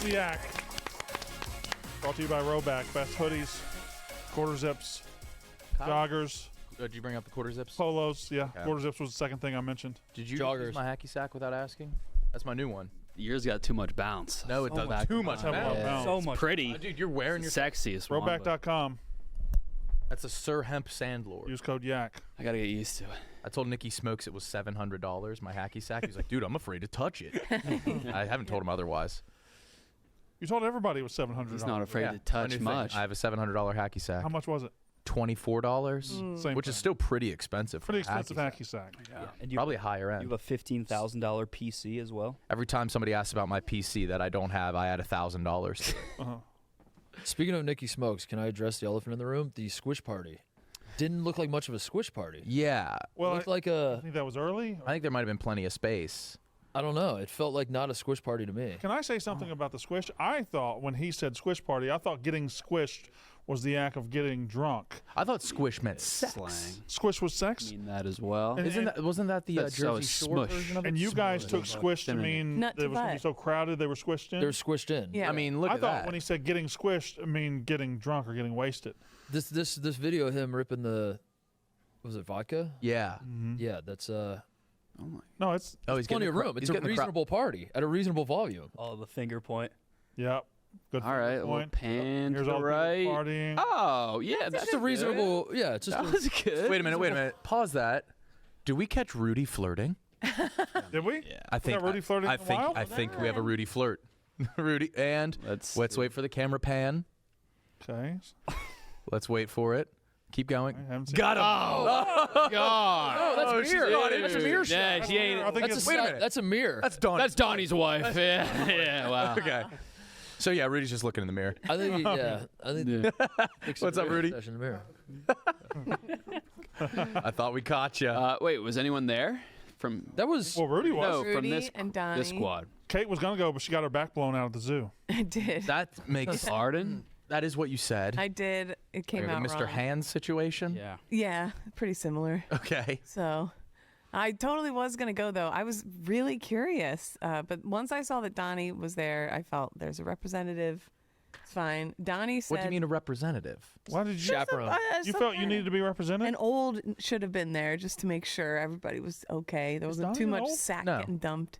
the Yak. Brought to you by Roback. Best hoodies, quarter zips, joggers. Did you bring up the quarter zips? Polos, yeah. Okay. Quarter zips was the second thing I mentioned. Did you Joggers. use my hacky sack without asking? That's my new one. Yours got too much bounce. No, it doesn't. Too much bounce. So much. Pretty. Dude, you're wearing your... Sexiest one. Roback.com. That's a Sir Hemp Sandlord. Use code YAK. I gotta get used to it. I told Nicky Smokes it was $700, my hacky sack. He's like, dude, I'm afraid to touch it. I haven't told him otherwise. You told everybody it was $700. He's not afraid to My touch new thing. much. I have a $700 hacky sack. How much was it? $24, Same which is thing. still pretty expensive. for Pretty a expensive hacky hacky sack. Yeah. And you, Probably higher you end. have a $15,000 PC as well. Every time somebody asks about my PC that I don't have, I add $1,000. Uh-huh. Speaking of Nicky Smokes, can I address the elephant in the room? The squish party. Didn't look like much of a squish party. Yeah. Well, Looked I like think that was early. I think there might have been plenty of space. I don't know. It felt like not a squish party to me. Can I say something about the squish? I thought when he said squish party, I thought getting squished was the act of getting drunk. I thought squish meant sex. Slang. Squish was I sex? mean that as well. And- Wasn't that the That's so Jersey Shore smush. version of it? And you guys took squish to mean Nut that to it was going to be butt. so crowded they were squished in? They were squished in. Yeah. I mean, look I at thought that. when he said getting squished, I mean getting drunk or getting wasted. This video of him ripping the, was it vodka? Yeah. Yeah, that's No, it's Oh, he's plenty getting of the room. It's a getting the reasonable party at a reasonable volume. Oh, the finger point. yep. Good All right, we'll point. pan Here's to all the the right. partying. Oh, yeah, That's a reasonable. Yeah, it's just. That was good. Wait a minute. Pause that. Do we catch Rudy flirting? Did we? Yeah. I think got Rudy flirting I in the think wild? I think we have a Rudy flirt. Rudy, and Let's wait for the camera pan. Okay. Let's wait for it. Keep going. I haven't seen Got him. Oh, God. Oh, that's she's mirror. got it. That's a mirror shot. Yeah, she ain't. I think That's it's a, Wait a minute. That's a mirror. That's Dawn. That's Donnie's wife. Yeah, yeah, wow. Okay. So yeah, Rudy's just looking in the mirror. I think. Yeah. I think. What's up, Rudy? Session in the mirror. I thought we caught you. Wait, was anyone there from? That was. Well, Rudy was. No, from Rudy this and Donnie. this squad. Kate was going to go, but she got her back blown out at the zoo. I did. That makes Arden. that is what you said. I did. It came Like out a Mr. wrong. Hands situation. Yeah. Yeah, pretty similar. Okay. So I totally was going to go, though. I was really curious. But once I saw that Donnie was there, I felt there's a representative. It's fine. Donnie said What do you mean a representative? Why did you? Chaperone. You felt you needed to be represented? An old should have been there just to make sure everybody was okay. There wasn't Donnie too an much old? sack No. getting dumped.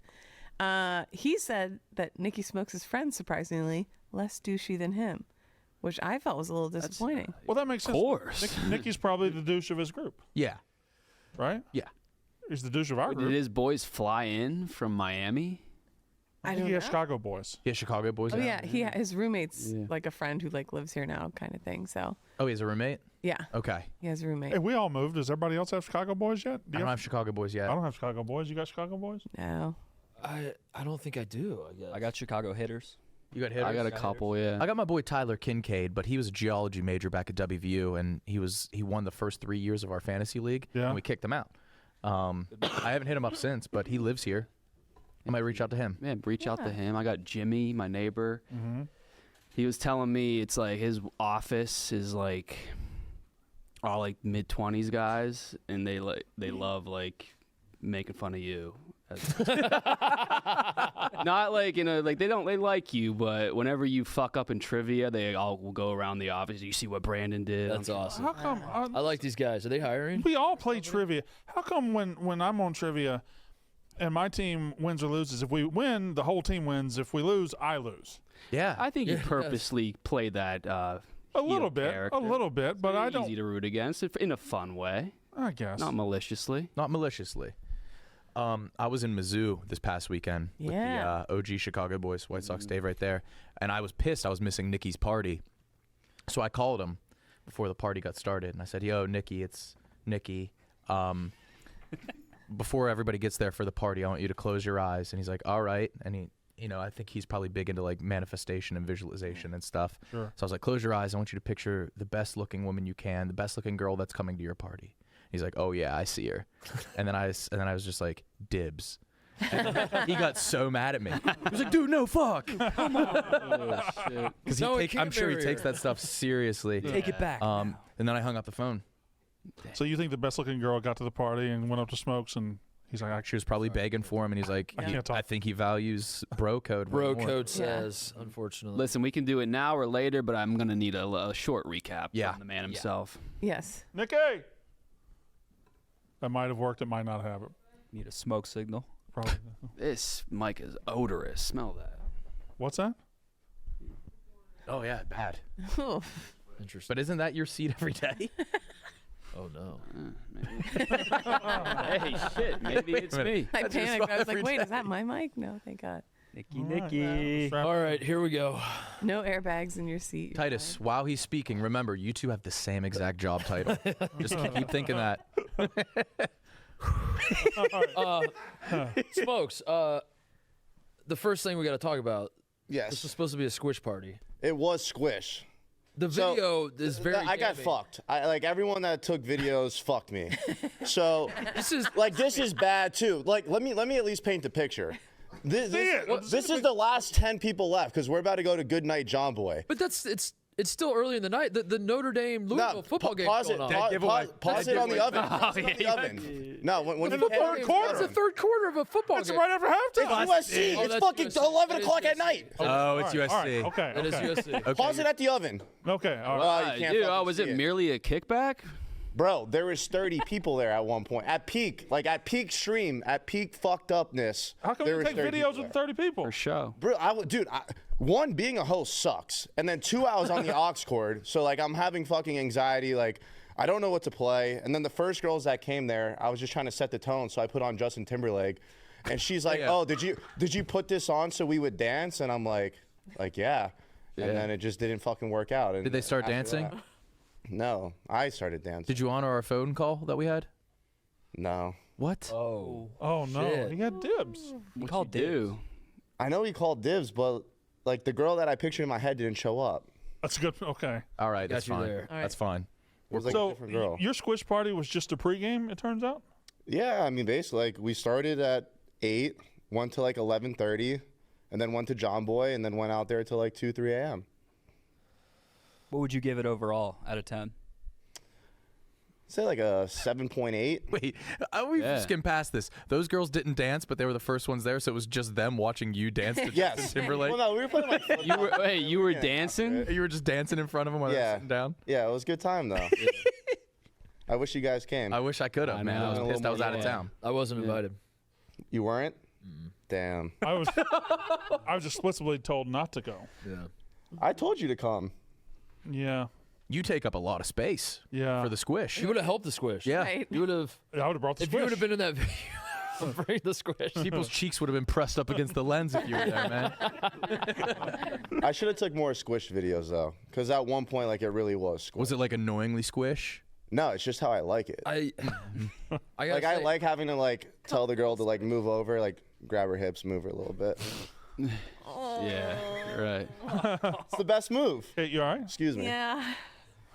He said that Nicky Smokes' friend, surprisingly, less douchey than him, which I felt was a little disappointing. Well, that makes sense. Of course. Nicky's probably the douche of his group, Yeah. right? Yeah. He's the douche of our Did group. his boys fly in from Miami? I I think he don't has know. Chicago boys. Yeah, Chicago boys. Oh yeah, his roommate's Yeah. like a friend who like lives here now, kind of thing. So Oh, he's a roommate. yeah, Okay. he has a roommate. Hey, we all moved. Does everybody else have Chicago boys yet? Do I you don't have Chicago boys yet. I don't have Chicago boys. You got Chicago boys? No, I don't think I do. I guess. I got Chicago hitters. You got hit. I got a couple. Yeah. I got my boy Tyler Kincaid, but he was a geology major back at WVU, and he won the first 3 years of our fantasy league, Yeah. and we kicked him out. I haven't hit him up since, but he lives here. I might reach out to him. Man, reach out to Yeah. him. I got Jimmy, my neighbor. Mm-hmm. He was telling me it's like his office is like all like mid-20s guys, and they love like making fun of you. Not like like they like you, but whenever you fuck up in trivia, they all will go around the office. You see what Brandon did. That's awesome. How come? I like these guys. Are they hiring? We all play trivia. How come when I'm on trivia and my team wins or loses, if we win, the whole team wins. If we lose, I lose. Yeah. I think you Yeah. purposely play that A little bit, but I don't. Easy to root against it in a fun way, I guess. not maliciously. Not maliciously. I was in Mizzou this past weekend with Yeah. the OG Chicago boys, White Sox Dave right there, and I was pissed I was missing Nicky's party. So I called him before the party got started, and I said, "Yo, Nicky, it's Nicky. Before everybody gets there for the party, I want you to close your eyes." And he's like, "All right." And he, I think he's probably big into like manifestation and visualization and stuff. Sure. So I was like, "Close your eyes. I want you to picture the best looking woman you can, the best looking girl that's coming to your party." He's like, "Oh yeah, I see her." and then I was just like, "Dibs." And he got so mad at me. He was like, "Dude, no, fuck." Oh, shit. Because No, it I'm can't sure he marry takes her. that stuff seriously. Take it back. And then I hung up the phone. So you think the best looking girl got to the party and went up to Smokes and He's like, She was probably begging for him, and he's like, I can't talk. I think he values bro code. way Bro more. code says, unfortunately. Listen, we can do it now or later, but I'm gonna need a short recap Yeah. from the man himself. Yes. Nikki. That might have worked. It might not have. It Need a smoke signal. probably. This mic is odorous. Smell that. What's that? Oh yeah, bad. Interesting. But isn't that your seat every day? Oh, no. Hey, shit. Maybe it's me. I That's your panicked. spot I was every like, wait, day. is that my mic? No, thank God. Nicky. All right, here we go. No airbags in your seat. You're Titus, fine. while he's speaking, remember, you two have the same exact job title. Just keep thinking that. Smokes, the first thing we got to talk about, this was Yes, supposed to be a squish party. it was squish. The So, video is very I got damning. fucked. Like everyone that took videos fucked me. So This is this is bad too. Like let me at least paint the picture. This is the last 10 people left because we're about to go to Good Night John Boy. But it's still early in the night. The Notre Dame Louisville football game pause going it. on. Dead giveaway. Pause Dead it on the giveaway. oven. Pause it on the oven. No, when The you third can't- quarter. It's the third quarter of a football It's game. right after halftime. It's USC. Oh, It's that's fucking USC. 11 That is o'clock at USC. night. Oh, it's All right, USC. Okay. That is okay. USC. Okay. Pause it at the oven. Okay. All right. Oh, you can't Dude, fucking was see it merely a kickback? Bro, there was 30 people there at one point. At peak stream, at peak fucked upness. How come there you was take 30 videos people with there. 30 people? For show. Bro, one, being a host sucks. And then 2 hours on the aux cord. So, like, I'm having fucking anxiety. Like, I don't know what to play. And then the first girls that came there, I was just trying to set the tone. So I put on Justin Timberlake. And she's like, Yeah. oh, did you put this on so we would dance? And I'm like, yeah. And then it just didn't fucking work out. And Did they start after dancing? that- no, I started dancing. Did you honor our phone call that we had? No. What? Oh. Oh no, Shit. he had dibs. What called do? I know he called dibs, but like the girl that I pictured in my head didn't show up. That's good. Okay. All right, that's you fine. there. All right. That's fine. It was like a So different girl. your squish party was just a pregame. It turns out. Yeah, I mean, basically, like we started at 8, went to like 11:30, and then went to John Boy, and then went out there till like 2, 3 a.m. What would you give it overall out of 10? Say like a 7.8. Wait, we Yeah. skimmed past this. Those girls didn't dance, but they were the first ones there, so it was just them watching you dance to Yes. Justin Timberlake. Well, no, we were playing like You were Yeah, dancing? You were just dancing in front of them while they were Yeah. sitting down. Yeah, it was a good time though. I wish you guys came. I wish I could I have, man. know. I A was little pissed I was more out of than town. I wasn't invited. You weren't? Damn. I was. I was explicitly told not to go. Yeah. I told you to come. Yeah. You take up a lot of space Yeah. for the squish. You would have helped the squish. Yeah. Right. You would have. I would have brought the If squish. you would have been in that video, bring the squish. People's cheeks would have been pressed up against the lens if you were there, man. I should have took more squish videos though, because at one point like it really was squish. Was it like annoyingly squish? No, it's just how I like it. I gotta Like I say, like having to like tell the girl to like move over, like grab her hips, move her a little bit. Yeah, you're right. It's the best move. Hey, you all right? Excuse me. Yeah.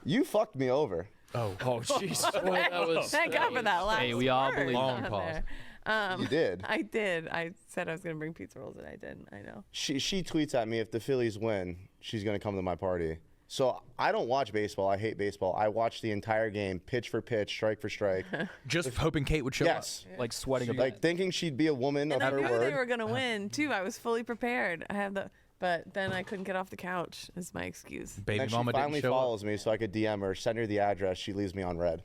You fucked me over. Oh, jeez. Well, that was. Thank God for that last Hey, we all word believe on Long pause. there. You did. I did. I said I was going to bring pizza rolls, and I didn't. I know. She tweets at me if the Phillies win, she's gonna come to my party. So I don't watch baseball. I hate baseball. I watch the entire game, pitch for pitch, strike for strike. Just hoping Kate would show Yes. Like sweating a bit. Like thinking she'd be a woman And of I her knew word. they were going to win too. I was fully prepared. But then I couldn't get off the couch. Is my excuse. Baby And she mama finally didn't show up. follows me so I could DM her, send her the address. She leaves me on red.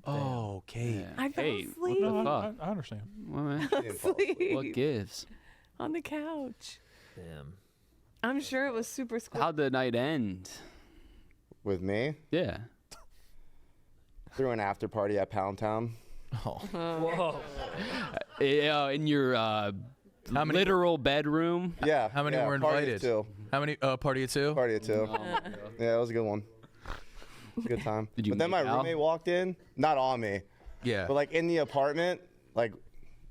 Oh, Kate. I fell Hey, what asleep. the No, fuck? I understand. Well, man, Asleep what gives? on the couch. Damn. I'm sure it was super squishy. How'd the night end? With me, Yeah. threw an after party at Pound Town. Whoa. In your How many- literal bedroom. Yeah. How many yeah, were party of invited? 2. How many? Party of two? Party of 2. Yeah, it was a good one. Good time. Did you But then my make out? roommate walked in, not on me, Yeah. but like in the apartment, like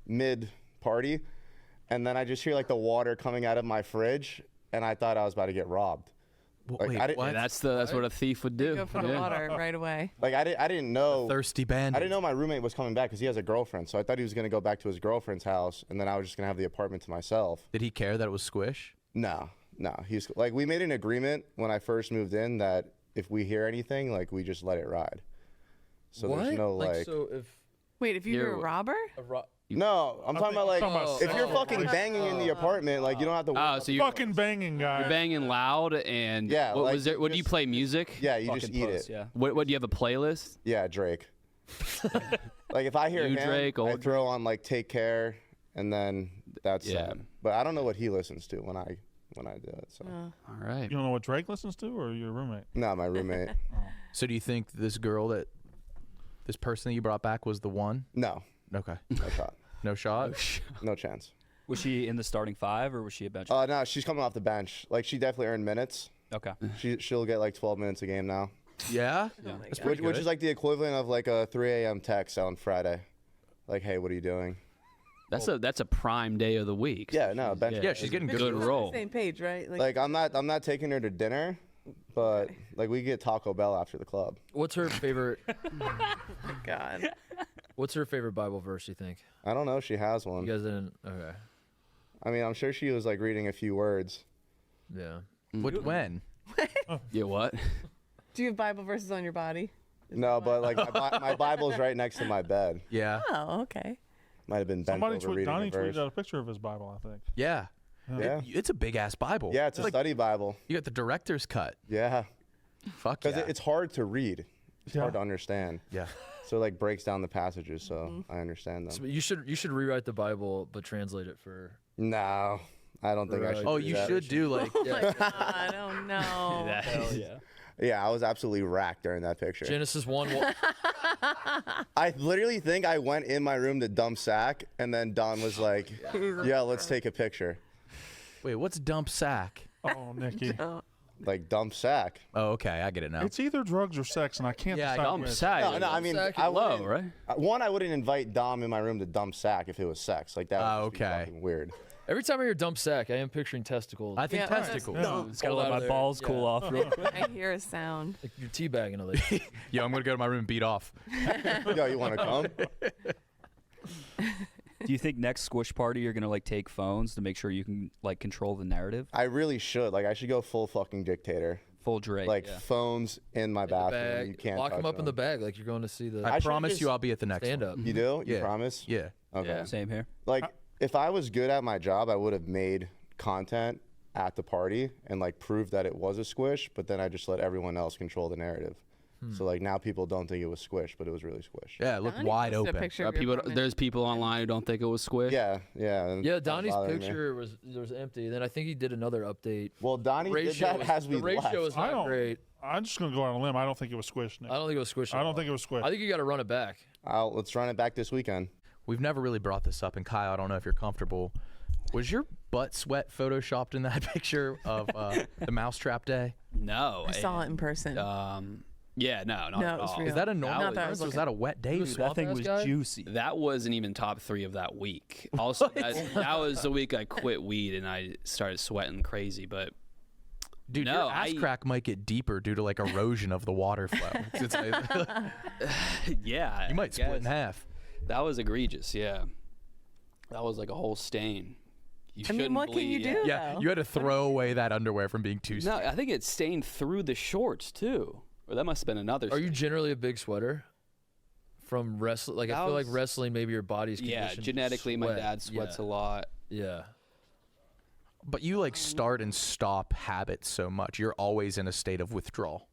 mid party, and then I just hear like the water coming out of my fridge, and I thought I was about to get robbed. Like, Wait, I didn't- what? Yeah, that's what a thief would do. Go for the Yeah. water right away. Like I didn't know. Thirsty bandit. I didn't know my roommate was coming back because he has a girlfriend. So I thought he was gonna go back to his girlfriend's house, and then I was just gonna have the apartment to myself. Did he care that it was squish? No. He's like, we made an agreement when I first moved in that if we hear anything, like we just let it ride. So what? there's no like. So if Wait, if you're You're- a robber? No, I'm talking about like talking about if you're sex. fucking banging in the apartment, like you don't have to. Oh, so you're Fucking banging guy. banging loud and Yeah, What like, was there? What do you just- play? Music? Yeah, you just Fucking eat post, it. Yeah. What do you have a playlist? Yeah, Drake. Like if I hear New him, Drake, I old throw on like Take Care, and then that's Yeah. But I don't know what he listens to when I do it. So All right. You don't know what Drake listens to, or your roommate? no, my roommate. So do you think this person that you brought back was the one? No, Okay. no shot, No shot? no chance. Was she in the starting five or was she a bench? No, she's coming off the bench. Like she definitely earned minutes. Okay. She'll get like 12 minutes a game now, Yeah? Oh my That's God. pretty which good. is like the equivalent of like a 3 a.m. text on Friday. Like, hey, what are you doing? That's a prime day of the week. Yeah, no, bench. Yeah, she's getting But good. she's on the roll. Same page, right? Like I'm not taking her to dinner, but like we get Taco Bell after the club. What's her favorite? God. What's her favorite Bible verse? You think? I don't know if she has You one. guys didn't. Okay. I mean, I'm sure she was like reading a few words. Yeah. When? Yeah. What? Do you have Bible verses on your body? No, but like my Bible's right next to my bed. Yeah. Oh, okay. Might have been bent Somebody over reading Donnie a verse. tweeted out a picture of his Bible, I think. Yeah. Yeah, It's a big ass Bible. yeah, it's a like, study Bible. you got the director's cut. Yeah, Fuck because yeah. it's hard to read. It's Yeah. hard to understand. Yeah. So it like breaks down the passages, so I understand So them. you should rewrite the Bible but translate it for. No, I don't think I Right. should. Oh, do you that. should do like Oh my God. Oh no. Hell yeah. Yeah, I was absolutely racked during that picture. Genesis 1. I literally think I went in my room to dump sack, and then Don was like, "Yeah, let's take a picture." Wait, what's dump sack? Oh, Nikki. Like dump sack. Oh, okay, I get it now. It's either drugs or sex, and I can't Yeah, I decide Dumb which. sack. No, I mean, Sack I is Low, wouldn't- right? One, I wouldn't invite Dom in my room to dump sack if it was sex. Like that would Oh, just be okay. fucking weird. Every time I hear dump sack, I am picturing testicles. I think Yeah, that's- testicles. Yeah. Just gotta Pulled let out my of there. balls Yeah. cool off real quick. I hear a sound. Like you're teabagging a lady. Yo, I'm gonna go to my room and beat off. Yo, you want to come? Do you think next squish party you're gonna like take phones to make sure you can like control the narrative? I really should. Like, I should go full fucking dictator. Full Drake. Like yeah. phones in my bathroom. You can't Lock touch them up in the bag like you're going to see the I should've promise just- you, I'll be at the next stand one. up. You do? You Yeah. promise? Yeah. Okay. Yeah, same here. Like, if I was good at my job, I would have made content at the party and like proved that it was a squish, but then I just let everyone else control the narrative. So like now people don't think it was squish, but it was really squish. Yeah, it looked Donnie wide posted a open. picture of your People, apartment. there's people online who don't think it was squish. Yeah, yeah. and Yeah, it's Donnie's bothering me. picture was empty. Then I think he did another update. Well, Donnie did that as we the ratio left. is I not don't- great. I'm just gonna go out on a limb. I don't think it was squished. Nick. I don't think it was squished. I don't think it was squished. I think you got to run it back. Let's run it back this weekend. We've never really brought this up, and Kyle, I don't know if you're comfortable. Was your butt sweat photoshopped in that picture of the mousetrap day? No. I saw it in person. Yeah, no, not No, at it was all. real. Is that a normal Not that I was occurrence, or was looking. that a wet day? You dude? swamp That thing ass was guy? juicy. That wasn't even top 3 of that week. Also, that was the week I quit weed and I started sweating crazy. But Dude, No, your ass I- crack might get deeper due to like erosion of the water flow. It's like- yeah, you I might split in guess. half. That was egregious. Yeah, that was like a whole stain. You I mean, shouldn't what can you bleed, do? Yeah, though. you had to throw away that underwear from being too. No, I think it stained through the shorts too. Or that must have been another. Are you stain. generally a big sweater? From wrestling, like I That feel like was- wrestling, maybe your body's Yeah, conditioned to genetically, my sweat. dad sweats yeah. a lot. Yeah. But you like start and stop habits so much. You're always in a state of withdrawal.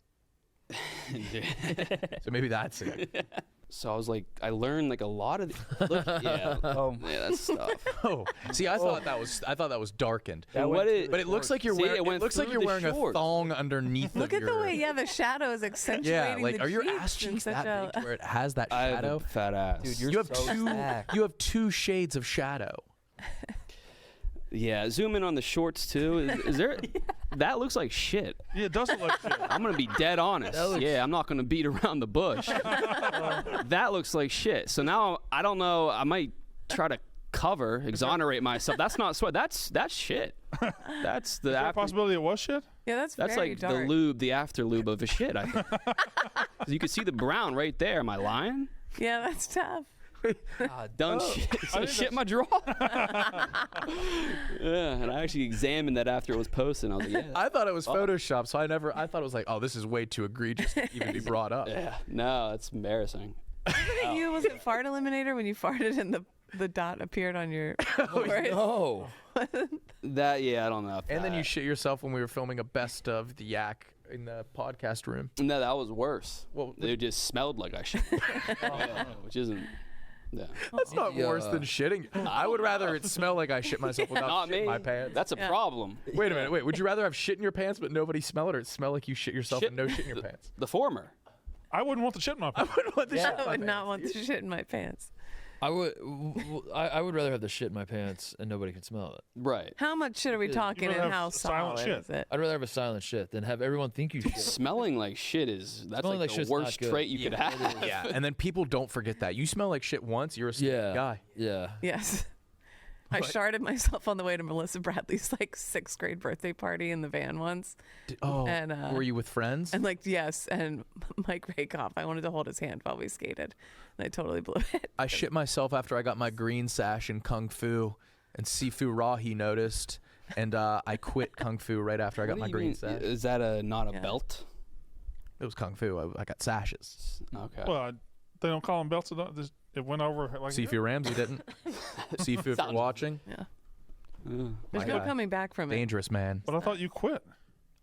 So maybe that's it. So I was like, I learned like a lot of. Look, yeah, yeah, that stuff. Oh, see, I thought that was darkened. But But it looks like you're See, wearing. it It went looks like through you're the wearing a shorts. thong underneath. Look of at the your- way, the shadow is accentuating Yeah, like the are your cheeks ass in cheeks such that a. big to where it has that I have shadow? a fat ass. Dude, you're You have so two. stacked. You have 2 shades of shadow. Yeah, zoom in on the shorts too. Is there? That looks like shit. Yeah, it doesn't look good. I'm gonna be dead honest. Yeah, I'm not gonna beat around the bush. That looks like shit. So now I don't know. I might try to exonerate myself. That's not sweat. That's shit. That's the Is there a after, possibility it was shit? Yeah, that's that's very like dark. the lube, the after lube of a shit. I think. 'Cause you can see the brown right there. Am I lying? Yeah, that's tough. Done shit. So shit my draw. Yeah, and I actually examined that after it was posted. And I was like, yeah. I thought it was Photoshop, so I thought it was like, oh, this is way too egregious to even be brought up. Yeah, no, it's embarrassing. You was it fart eliminator when you farted in the the dot appeared on your Oh, forehead? no. That I don't know. If And then you that- shit yourself when we were filming a best of the yak in the podcast room. No, that was worse. Well, It just smelled like I shit. Yeah, which isn't. Yeah. That's not worse than shitting. I would rather it smell like I shit myself without Not shitting me. my pants. That's a Yeah. problem. Wait a minute. Wait, would you rather have shit in your pants but nobody smell it, or it smell like you shit yourself Shit- and no shit in your pants? The former. I wouldn't want the shit in my I pants. wouldn't want the shit in I my would not pants. want the shit in my pants. I would rather have the shit in my pants and nobody can smell it. Right. How much shit are we talking, rather and have how silent solid shit. is it? I'd rather have a silent shit than have everyone think you shit. Smelling like shit that's Smelling like like the shit's not worst good. trait you could have. Yeah, and then people don't forget that. You smell like shit once, you're a stupid Yeah. guy. Yeah. Yes. I What? sharded myself on the way to Melissa Bradley's like 6th grade birthday party in the van once. Oh, And, were you with friends? And like, yes, and Mike Rakoff, I wanted to hold his hand while we skated, and I totally blew it. I shit myself after I got my green sash in Kung Fu, and Sifu Rahi noticed, and I quit Kung Fu right after I got What my do you green mean? sash. Is that not a Yeah. belt? It was Kung Fu. I got sashes. Okay. Well, they don't call them belts. It went over like Sifu Ramsey didn't. Sifu, if you're Sounds- watching, Yeah. Yeah. There's My no guy. coming back from it. dangerous man. But I thought you quit.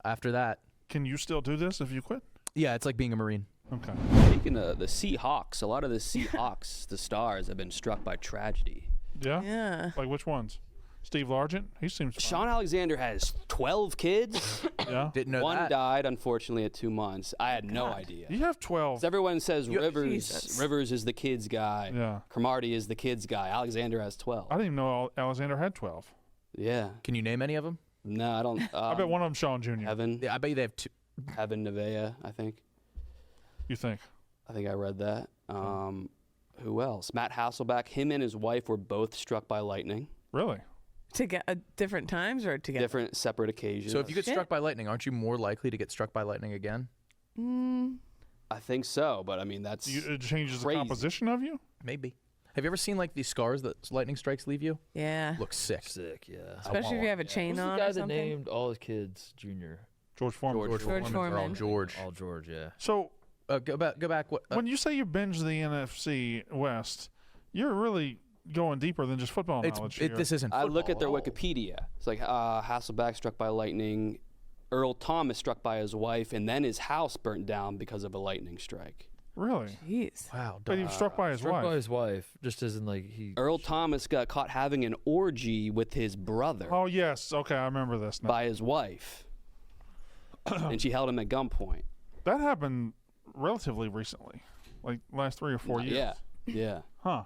After that, Can you still do this if you quit? yeah, it's like being a Marine. Okay. Speaking of the Seahawks, a lot of the Seahawks, the stars, have been struck by tragedy. Yeah. Yeah. Like which ones? Steve Largent. He seems. Fine. Sean Alexander has 12 kids. Yeah. Didn't know One that. died, unfortunately, at 2 months. I had no God. idea. You have 12. 'Cause everyone says Jesus. Rivers is the kids guy. Yeah. Cromartie is the kids guy. Alexander has 12. I didn't even know Alexander had 12. Yeah. Can you name any of them? No, I don't. I bet one of them Sean Jr. Evan, Yeah, I bet you they have two. Evan Nevea, I think. You think? I think I read that. Who else? Matt Hasselbeck. Him and his wife were both struck by lightning. Really? To get different times or to get Different, separate occasions. So if you get Shit. struck by lightning, aren't you more likely to get struck by lightning again? I think so, but I mean that's It changes Crazy. the composition of you? Maybe. Have you ever seen like these scars that lightning strikes leave you? Yeah. Looks sick. Sick, yeah. Especially if you have a chain Who's the on guy or that something. named all his kids Junior? George Foreman. George They're all Foreman. George. All George, yeah. So Go back. What? when you say you binge the NFC West, you're really going deeper than just football knowledge. here. This isn't. I look at their football all. Wikipedia. It's like Hasselbeck struck by lightning, Earl Thomas struck by his wife, and then his house burnt down because of a lightning strike. Really? Jeez. Wow. But he was struck by his Struck wife. by his wife, just as in like he. Earl Thomas got caught having an orgy with his brother Oh yes. Okay, I remember this. Now. by his wife, and she held him at gunpoint. That happened relatively recently, like last 3 or 4 years. Yeah, yeah. Huh.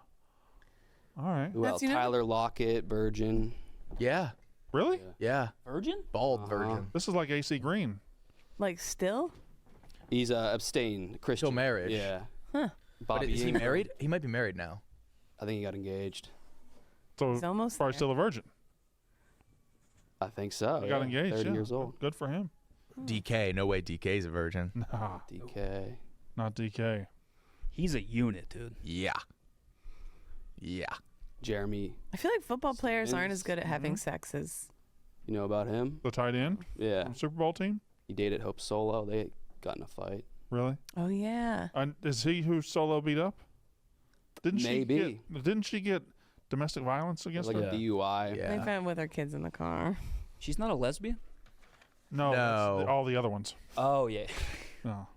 All right. Who That's, else? you know- Tyler Lockett, Virgin. Yeah. Really? Yeah. Virgin? Bald virgin. This is like AC Green. Like still? He's abstained Christian. Still married. Yeah. Huh. But Bobby is he Ingram. married? He might be married now. I think he got engaged. So He's almost probably there. still a virgin. I think so. He got yeah. engaged. 30 yeah. years old. Good for him. DK. No way. DK's a virgin. Nah, DK. not DK. He's a unit, dude. Yeah. Yeah. Jeremy. I feel like football players aren't as good at having Mm-hmm. sex as. You know about him? The tight end Yeah. from Super Bowl team. He dated Hope Solo. They got in a fight. Really? Oh yeah. And is he who Solo beat up? Didn't Maybe. Didn't she get domestic violence against Like her? a DUI. They Yeah. found with her kids in the car. She's not a lesbian? No. No. All the other ones. Oh, yeah. No.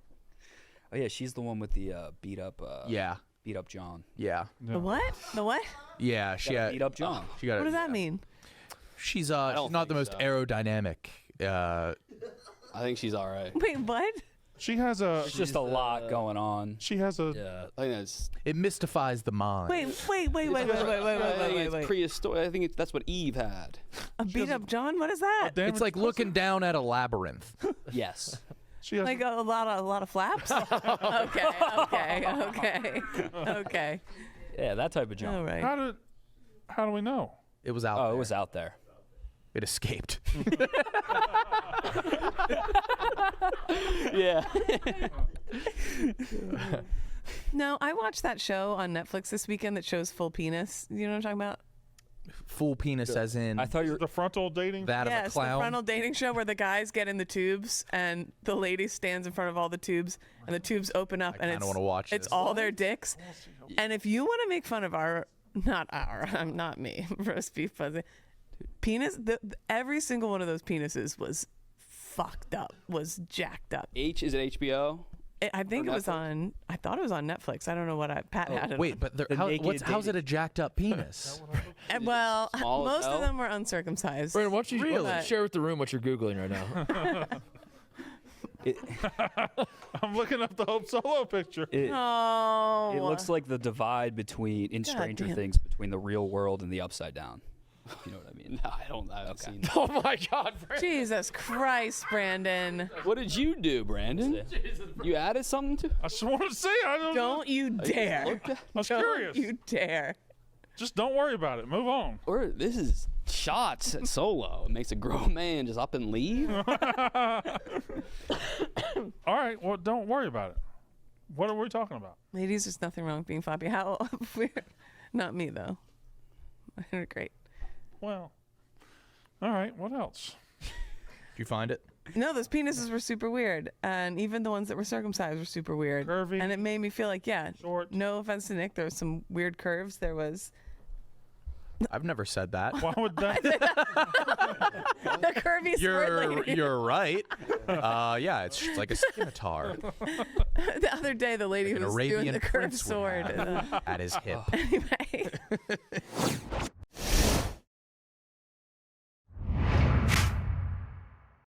Oh, yeah, she's the one with the beat up Yeah. John. Yeah. No. The what? The what? Yeah. She Got got. beat up John. She got. What does that mean? She's don't she's not the think most so. aerodynamic. I think she's all right. Wait, what? She has a. There's just a lot going on. She has a. Yeah. I think that's. It mystifies the mind. Wait. I think it's prehistoric. I think that's what Eve had. A beat up John? What is that? damage It's like pussy? looking down at a labyrinth. Yes. She has. Like a lot of flaps? Okay. Yeah, that type of John. All right. How do we know? It was out Oh, there. it was out there. It escaped. Yeah. No, I watched that show on Netflix this weekend that shows full penis. You know what I'm talking about? Full penis as in I thought you were. The frontal dating. that of a Yes, the clown. frontal dating show where the guys get in the tubes and the lady stands in front of all the tubes and the tubes open up and kinda it's wanna watch it's this. all their dicks. And if you want to make fun of our not me. Roast beef pussy. Penis. Every single one of those penises was fucked up. Was jacked up. Is it HBO? I think Or it was Netflix? on. I thought it was on Netflix. I don't know what Pat had it. Wait, on. but The naked how's it a jacked up penis? Well, small as most of hell? them were uncircumcised. Brandon, why don't you Really? share with the room what you're Googling right now? I'm looking up the Hope Solo picture. Oh, It looks like the divide in God Stranger damn. Things between the real world and the Upside Down. You know what I mean? No, I haven't seen that. Oh my God, Brandon. Jesus Christ, Brandon! What did you do, Brandon? You added something to? I just want to see. I don't. Don't you dare! I was Don't curious. you dare! Just don't worry about it. Move on. This is shots at Solo. It makes a grown man just up and leave. All right. Well, don't worry about it. What are we talking about? Ladies, there's nothing wrong with being floppy. How weird. Not me though. They're great. Well. All right. What else? Did you find it? No, those penises were super weird, and even the ones that were circumcised were super weird. Curvy. And it made me feel like, yeah. Short. No offense to Nick, there was some weird curves. There was I've never said that. Why would that? the curvy sword lady. You're right. Yeah, it's just like a scimitar. The other day, the lady Like an who was doing Arabian the curved prince would sword. have at his hip. Anyway.